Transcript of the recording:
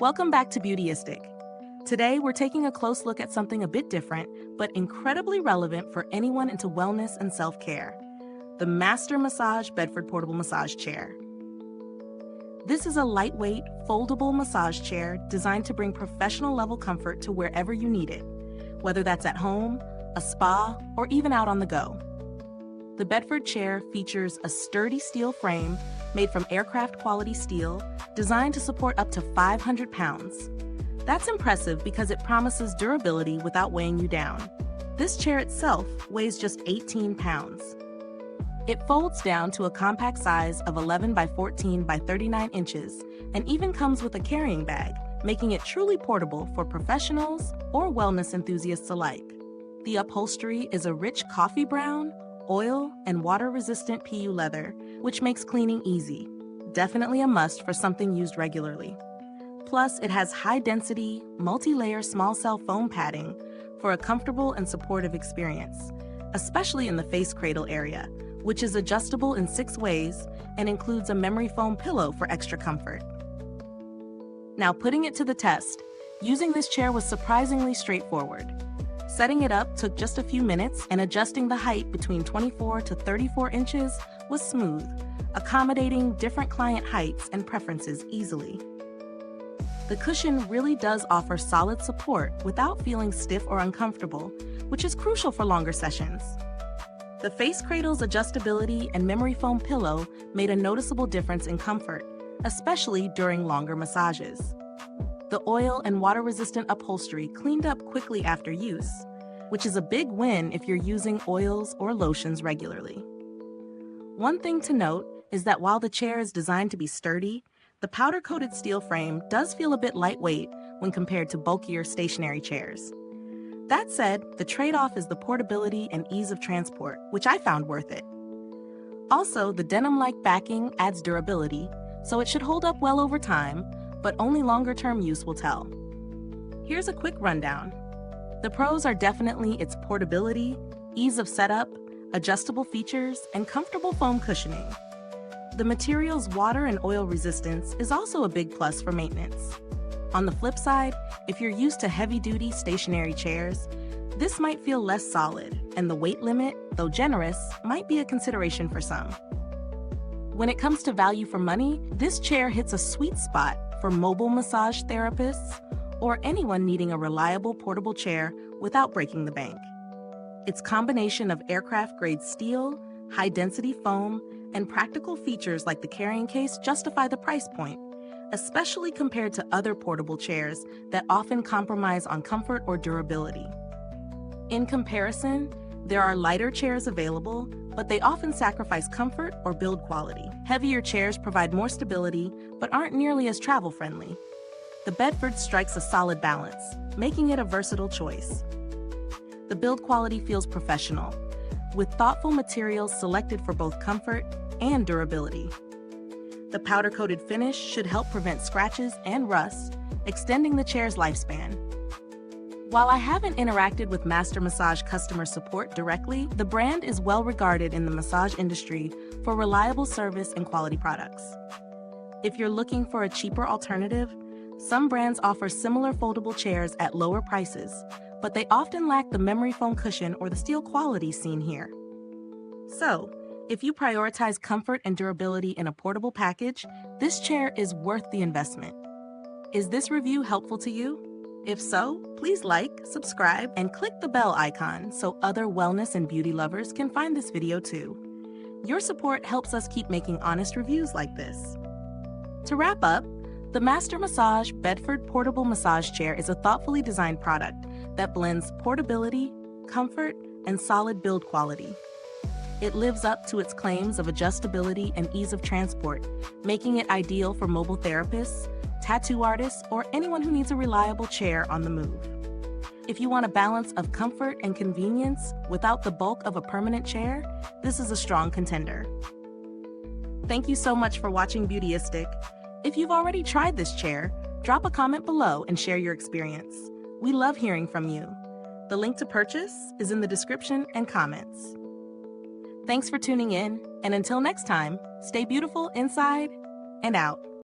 Welcome back to Beautyistic. Today, we're taking a close look at something a bit different, but incredibly relevant for anyone into wellness and self-care: the Master Massage Bedford Portable Massage Chair. This is a lightweight, foldable massage chair designed to bring professional-level comfort to wherever you need it, whether that's at home, a spa, or even out on the go. The Bedford chair features a sturdy steel frame made from aircraft-quality steel, designed to support up to 500 pounds. That's impressive because it promises durability without weighing you down. This chair itself weighs just 18 pounds. It folds down to a compact size of 11 by 14 by 39 inches and even comes with a carrying bag, making it truly portable for professionals or wellness enthusiasts alike. The upholstery is a rich coffee brown, oil, and water-resistant PU leather, which makes cleaning easy. Definitely a must for something used regularly. Plus, it has high-density, multi-layer small-cell foam padding for a comfortable and supportive experience, especially in the face cradle area, which is adjustable in 6 ways and includes a memory foam pillow for extra comfort. Now, putting it to the test, using this chair was surprisingly straightforward. Setting it up took just a few minutes, and adjusting the height between 24 to 34 inches was smooth, accommodating different client heights and preferences easily. The cushion really does offer solid support without feeling stiff or uncomfortable, which is crucial for longer sessions. The face cradle's adjustability and memory foam pillow made a noticeable difference in comfort, especially during longer massages. The oil and water-resistant upholstery cleaned up quickly after use, which is a big win if you're using oils or lotions regularly. One thing to note is that while the chair is designed to be sturdy, the powder-coated steel frame does feel a bit lightweight when compared to bulkier stationary chairs. That said, the trade-off is the portability and ease of transport, which I found worth it. Also, the denim-like backing adds durability, so it should hold up well over time, but only longer-term use will tell. Here's a quick rundown. The pros are definitely its portability, ease of setup, adjustable features, and comfortable foam cushioning. The material's water and oil resistance is also a big plus for maintenance. On the flip side, if you're used to heavy-duty stationary chairs, this might feel less solid, and the weight limit, though generous, might be a consideration for some. When it comes to value for money, this chair hits a sweet spot for mobile massage therapists or anyone needing a reliable portable chair without breaking the bank. Its combination of aircraft-grade steel, high-density foam, and practical features like the carrying case justify the price point, especially compared to other portable chairs that often compromise on comfort or durability. In comparison, there are lighter chairs available, but they often sacrifice comfort or build quality. Heavier chairs provide more stability, but aren't nearly as travel-friendly. The Bedford strikes a solid balance, making it a versatile choice. The build quality feels professional, with thoughtful materials selected for both comfort and durability. The powder-coated finish should help prevent scratches and rust, extending the chair's lifespan. While I haven't interacted with Master Massage customer support directly, the brand is well regarded in the massage industry for reliable service and quality products. If you're looking for a cheaper alternative, some brands offer similar foldable chairs at lower prices, but they often lack the memory foam cushion or the steel quality seen here. So, if you prioritize comfort and durability in a portable package, this chair is worth the investment. Is this review helpful to you? If so, please like, subscribe, and click the bell icon so other wellness and beauty lovers can find this video too. Your support helps us keep making honest reviews like this. To wrap up, the Master Massage Bedford Portable Massage Chair is a thoughtfully designed product that blends portability, comfort, and solid build quality. It lives up to its claims of adjustability and ease of transport, making it ideal for mobile therapists, tattoo artists, or anyone who needs a reliable chair on the move. If you want a balance of comfort and convenience without the bulk of a permanent chair, this is a strong contender. Thank you so much for watching Beautyistic. If you've already tried this chair, drop a comment below and share your experience. We love hearing from you. The link to purchase is in the description and comments. Thanks for tuning in, and until next time, stay beautiful inside and out.